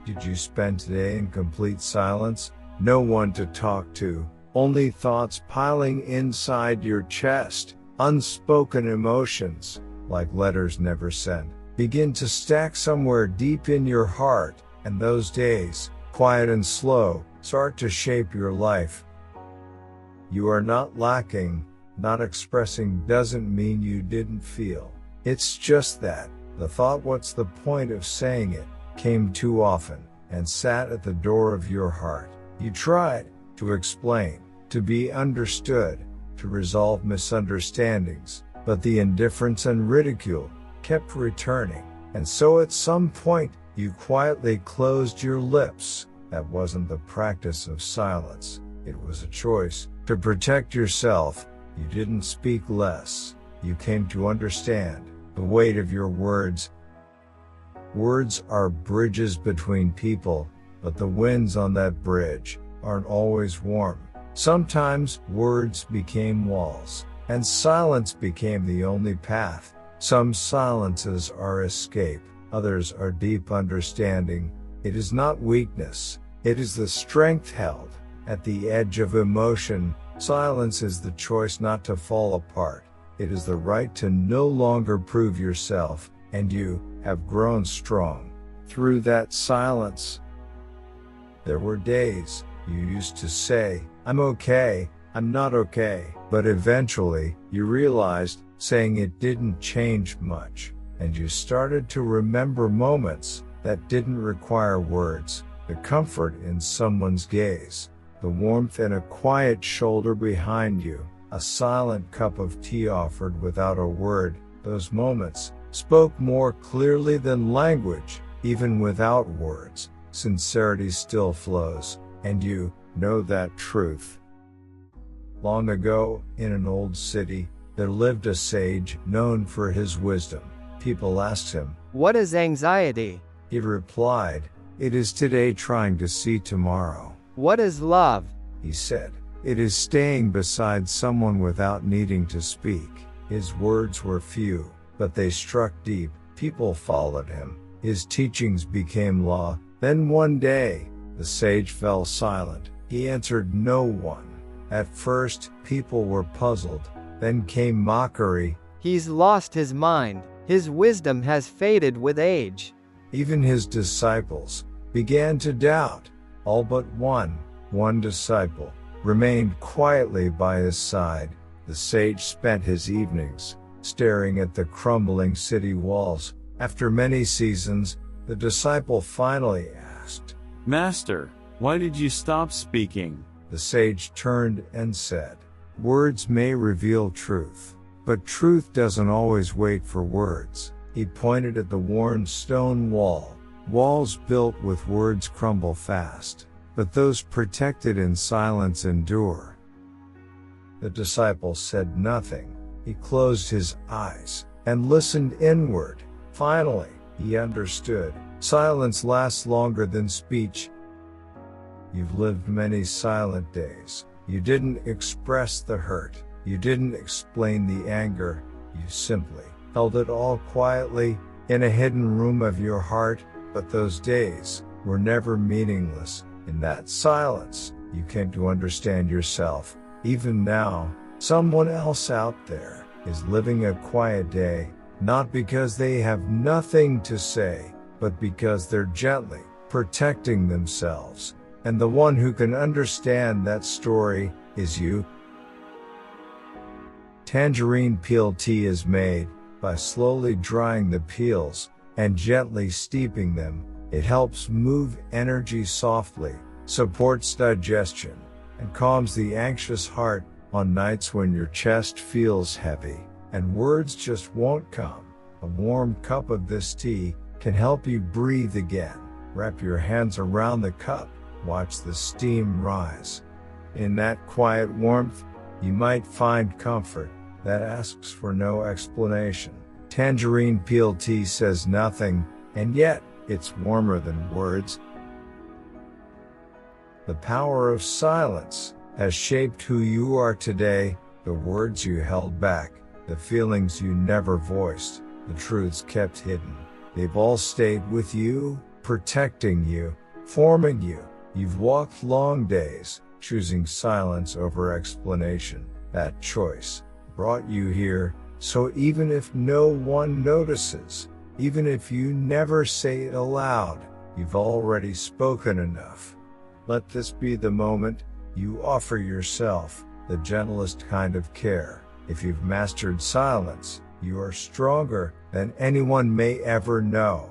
Did you spend today in complete silence? No one to talk to, only thoughts piling inside your chest, unspoken emotions, like letters never sent, begin to stack somewhere deep in your heart, and those days, quiet and slow, start to shape your life. You are not lacking. Not expressing doesn't mean you didn't feel. It's just that the thought, "What's the point of saying it?" came too often and sat at the door of your heart. You tried to explain, to be understood, to resolve misunderstandings, but the indifference and ridicule kept returning. And so at some point, you quietly closed your lips. That wasn't the practice of silence. It was a choice to protect yourself. You didn't speak less. You came to understand the weight of your words. Words are bridges between people, but the winds on that bridge aren't always warm. Sometimes words became walls, and silence became the only path. Some silences are escape, others are deep understanding. It is not weakness, it is the strength held at the edge of emotion. Silence is the choice not to fall apart. It is the right to no longer prove yourself, and you have grown strong through that silence. There were days you used to say, "I'm okay, I'm not okay," but eventually you realized saying it didn't change much, and you started to remember moments that didn't require words, the comfort in someone's gaze, the warmth in a quiet shoulder behind you, a silent cup of tea offered without a word. Those moments spoke more clearly than language. Even without words, sincerity still flows, and you know that truth. Long ago, in an old city, there lived a sage known for his wisdom. People asked him, "What is anxiety?" He replied, "It is today trying to see tomorrow." "What is love?" He said, "It is staying beside someone without needing to speak." His words were few, but they struck deep. People followed him. His teachings became law. Then one day, the sage fell silent. He answered no one. At first, people were puzzled. Then came mockery. "He's lost his mind. His wisdom has faded with age." Even his disciples began to doubt. All but one disciple, remained quietly by his side. The sage spent his evenings staring at the crumbling city walls. After many seasons, the disciple finally asked, "Master, why did you stop speaking?" The sage turned and said, "Words may reveal truth, but truth doesn't always wait for words." He pointed at the worn stone wall. Walls built with words crumble fast, but those protected in silence endure. The disciple said nothing. He closed his eyes and listened inward. Finally, he understood. Silence lasts longer than speech. You've lived many silent days. You didn't express the hurt. You didn't explain the anger. You simply held it all quietly in a hidden room of your heart. But those days were never meaningless. In that silence, you came to understand yourself. Even now, someone else out there is living a quiet day, not because they have nothing to say, but because they're gently protecting themselves. And the one who can understand that story is you. Tangerine peel tea is made by slowly drying the peels and gently steeping them. It helps move energy softly, supports digestion, and calms the anxious heart on nights when your chest feels heavy and words just won't come. A warm cup of this tea can help you breathe again. Wrap your hands around the cup, watch the steam rise. In that quiet warmth, you might find comfort that asks for no explanation. Tangerine peel tea says nothing, and yet it's warmer than words. The power of silence has shaped who you are today. The words you held back, the feelings you never voiced, the truths kept hidden. They've all stayed with you, protecting you, forming you. You've walked long days, choosing silence over explanation. That choice brought you here, so even if no one notices, even if you never say it aloud, you've already spoken enough. Let this be the moment you offer yourself the gentlest kind of care. If you've mastered silence, you are stronger than anyone may ever know.